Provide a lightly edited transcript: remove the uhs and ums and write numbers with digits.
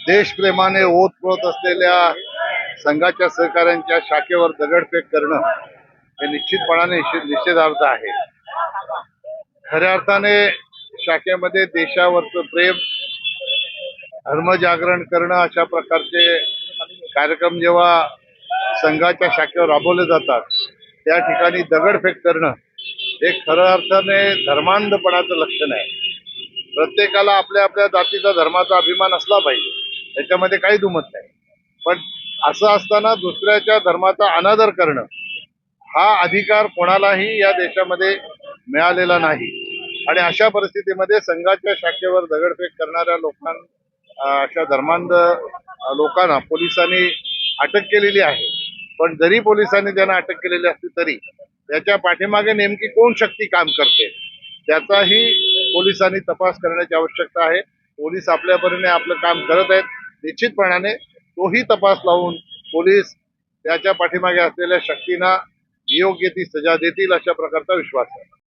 देशप्रेमाने ओतप्रोत असलेल्या संघाच्या सहकाऱ्यांच्या शाखेवर दगडफेक करणं हे निश्चितपणाने निषेधार्थ आहे. खऱ्या अर्थाने शाखेमध्ये देशावरचं प्रेम, धर्मजागरण करणं अशा प्रकारचे कार्यक्रम जेव्हा संघाच्या शाखेवर राबवले जातात त्या ठिकाणी दगडफेक करणं हे खऱ्या अर्थाने धर्मांधपणाचं लक्षण आहे. प्रत्येकाला आपल्या आपल्या जातीचा धर्माचा अभिमान असला पाहिजे, त्याच्यामध्ये काही दुमत नाही. पण असं असताना दुसऱ्याच्या धर्माचा अनादर करणं हा अधिकार कोणालाही या देशामध्ये मिळालेला नाही. आणि अशा परिस्थितीमध्ये संघाच्या शाखेवर दगडफेक करणाऱ्या अशा धर्मांध लोकांना पोलिसांनी अटक केलेली आहे. पण जरी पोलिसांनी त्यांना अटक केलेली असली तरी त्याच्या पाठीमागे नेमकी कोण शक्ती काम करते त्याचाही पोलिसांनी तपास करण्याची आवश्यकता आहे. पोलीस आपल्या परीने आपलं काम करत आहेत. निश्चितपणाने तोही तपास लावून पोलीस त्याच्या पाठीमागे असलेल्या शक्तींना योग्य ती सजा देतील अशा प्रकारचा विश्वास आहे.